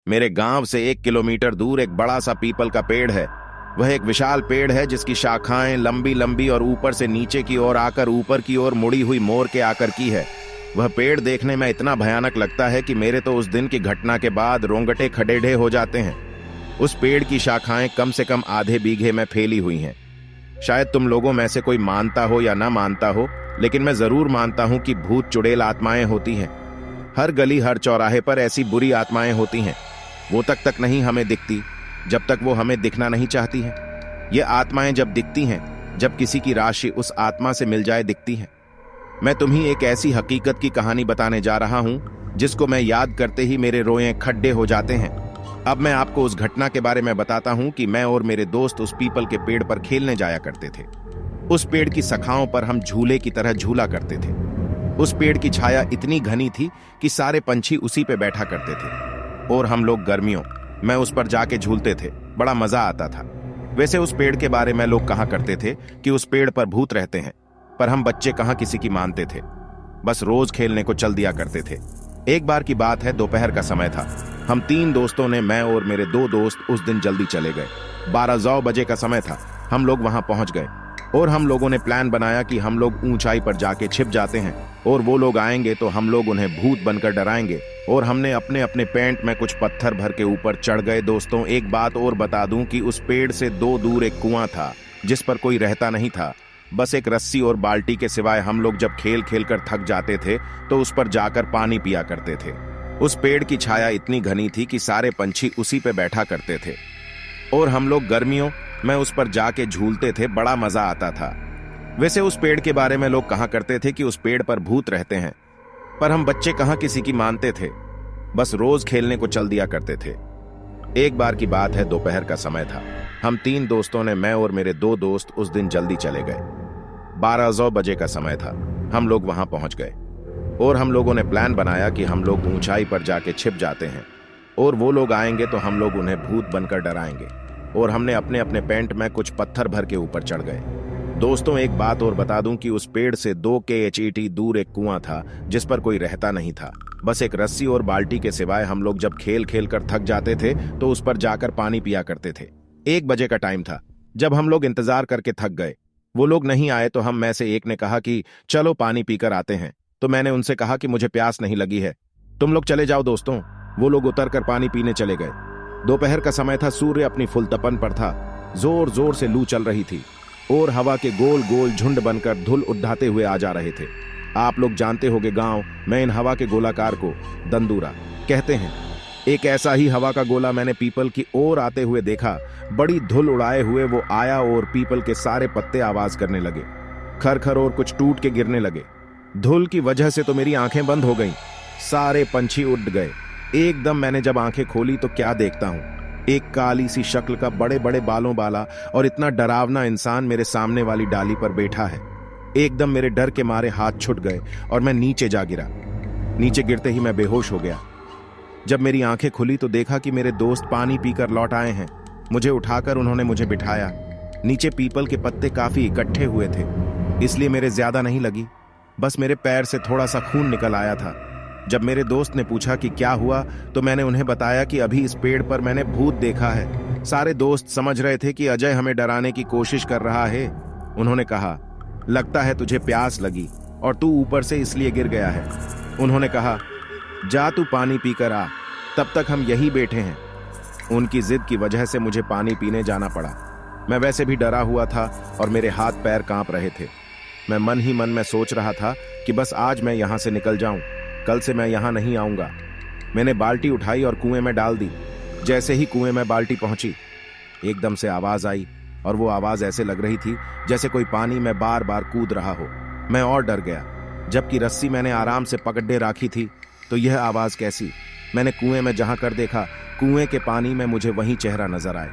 मेरे गांव से 1 किलोमीटर दूर एक बड़ा सा पीपल का पेड़ है। वह एक विशाल पेड़ है जिसकी शाखाएं लंबी लंबी और ऊपर से नीचे की ओर आकर ऊपर की ओर मुड़ी हुई मोर के आकर की है। वह पेड़ देखने में इतना भयानक लगता है कि मेरे तो उस दिन की घटना के बाद रोंगटे खड़ेढे हो जाते हैं। उस पेड़ की शाखाएं कम से कम आधे बीघे में फैली हुई हैं। शायद तुम लोगों में से कोई मानता हो या ना मानता हो, लेकिन मैं जरूर मानता हूं कि भूत चुड़ैल आत्माएं होती हैं। हर गली हर चौराहे पर ऐसी बुरी आत्माएं होती हैं। वो तक नहीं हमें दिखती जब तक वो हमें दिखना नहीं चाहती है। ये आत्माएं जब दिखती हैं, जब किसी की राशि उस आत्मा से मिल जाए दिखती है। मैं तुम्हें एक ऐसी हकीकत की कहानी बताने जा रहा हूं जिसको मैं याद करते ही मेरे रोए खड्डे हो जाते हैं। अब मैं आपको उस घटना के बारे में बताता हूं कि मैं और मेरे दोस्त उस पीपल के पेड़ पर खेलने जाया करते थे। उस पेड़ की शाखाओं पर हम झूले की तरह झूला करते थे। उस पेड़ की छाया इतनी घनी थी कि सारे पंछी उसी पे बैठा करते थे और हम लोग गर्मियों में उस पर जाके झूलते थे। बड़ा मजा आता था। वैसे उस पेड़ के बारे में लोग कहा करते थे कि उस पेड़ पर भूत रहते हैं, पर हम बच्चे कहाँ किसी की मानते थे। बस रोज खेलने को चल दिया करते थे। एक बार की बात है, दोपहर का समय था। हम 3 दोस्तों ने, मैं और मेरे 2 दोस्त उस दिन जल्दी चले गए। 12 बजे का समय था। हम लोग वहां पहुंच गए और हम लोगों ने प्लान बनाया कि हम लोग ऊंचाई पर जाके छिप जाते हैं और वो लोग आएंगे तो हम लोग उन्हें भूत बनकर डराएंगे। और हमने अपने अपने पैंट में कुछ पत्थर भर के ऊपर चढ़ गए। दोस्तों, एक बात और बता दूं कि उस पेड़ से 2 दूर एक कुआं था जिस पर कोई रहता नहीं था। बस एक रस्सी और बाल्टी के सिवाय हम लोग जब खेल खेल कर थक जाते थे तो उस पर जाकर पानी पिया करते थे। उस पेड़ की छाया इतनी घनी थी कि सारे पंछी उसी पे बैठा करते थे और हम लोग गर्मियों में उस पर जाके झूलते थे। बड़ा मजा आता था। वैसे उस पेड़ के बारे में लोग कहा करते थे कि उस पेड़ पर भूत रहते हैं, पर हम बच्चे कहाँ किसी की मानते थे। बस रोज खेलने को चल दिया करते थे। एक बार की बात है, दोपहर का समय था। हम 3 दोस्तों ने, मैं और मेरे 2 दोस्त उस दिन जल्दी चले गए। 12 बजे का समय था। हम लोग वहां पहुंच गए और हम लोगों ने प्लान बनाया कि हम लोग ऊंचाई पर जाके छिप जाते हैं और वो लोग आएंगे तो हम लोग उन्हें भूत बनकर डराएंगे। और हमने अपने अपने पैंट में कुछ पत्थर भर के ऊपर चढ़ गए। दोस्तों, एक बात और बता दूं कि उस पेड़ से 2 kHET दूर एक कुआं था जिस पर कोई रहता नहीं था। बस एक रस्सी और बाल्टी के सिवाय हम लोग जब खेल खेल कर थक जाते थे तो उस पर जाकर पानी पिया करते थे। 1 बजे का टाइम था। जब हम लोग इंतजार करके थक गए, वो लोग नहीं आए तो हम में से एक ने कहा कि चलो पानी पीकर आते हैं। तो मैंने उनसे कहा कि मुझे प्यास नहीं लगी है, तुम लोग चले जाओ। दोस्तों, वो लोग उतर कर पानी पीने चले गए। दोपहर का समय था। सूर्य अपनी फुल तपन पर था। जोर जोर से लू चल रही थी और हवा के गोल गोल झुंड बनकर धूल उड़ाते हुए आ जा रहे थे। आप लोग जानते होंगे, गांव में इन हवा के गोलाकार को दंदूरा कहते हैं। एक ऐसा ही हवा का गोला मैंने पीपल की ओर आते हुए देखा। बड़ी धूल उड़ाए हुए वो आया और पीपल के सारे पत्ते आवाज करने लगे, खरखर, और कुछ टूट के गिरने लगे। धूल की वजह से तो मेरी आंखें बंद हो गईं। सारे पंछी उड़ गए। एकदम मैंने जब आंखें खोली तो क्या देखता हूं, एक काली सी शक्ल का बड़े बड़े बालों वाला और इतना डरावना इंसान मेरे सामने वाली डाली पर बैठा है। एकदम मेरे डर के मारे हाथ छूट गए और मैं नीचे जा गिरा। नीचे गिरते ही मैं बेहोश हो गया। जब मेरी आंखें खुली तो देखा कि मेरे दोस्त पानी पीकर लौट आए हैं। मुझे उठाकर उन्होंने मुझे बिठाया। नीचे पीपल के पत्ते काफी इकट्ठे हुए थे, इसलिए मेरे ज्यादा नहीं लगी। बस मेरे पैर से थोड़ा सा खून निकल आया था। जब मेरे दोस्त ने पूछा कि क्या हुआ तो मैंने उन्हें बताया कि अभी इस पेड़ पर मैंने भूत देखा है। सारे दोस्त समझ रहे थे कि अजय हमें डराने की कोशिश कर रहा है। उन्होंने कहा, लगता है तुझे प्यास लगी और तू ऊपर से इसलिए गिर गया है। उन्होंने कहा, जा तू पानी पीकर आ, तब तक हम यही बैठे हैं। उनकी जिद की वजह से मुझे पानी पीने जाना पड़ा। मैं वैसे भी डरा हुआ था और मेरे हाथ पैर कांप रहे थे। मैं मन ही मन में सोच रहा था कि बस आज मैं यहां से निकल जाऊं, कल से मैं यहां नहीं आऊंगा। मैंने बाल्टी उठाई और कुएं में डाल दी। जैसे ही कुएं में बाल्टी पहुंची, एकदम से आवाज आई और वो आवाज ऐसे लग रही थी जैसे कोई पानी में बार बार कूद रहा हो। मैं और डर गया। जबकि रस्सी मैंने आराम से पकड़े रखी थी तो यह आवाज कैसी? मैंने कुएं में जहां कर देखा, कुएं के पानी में मुझे वही चेहरा नजर आए।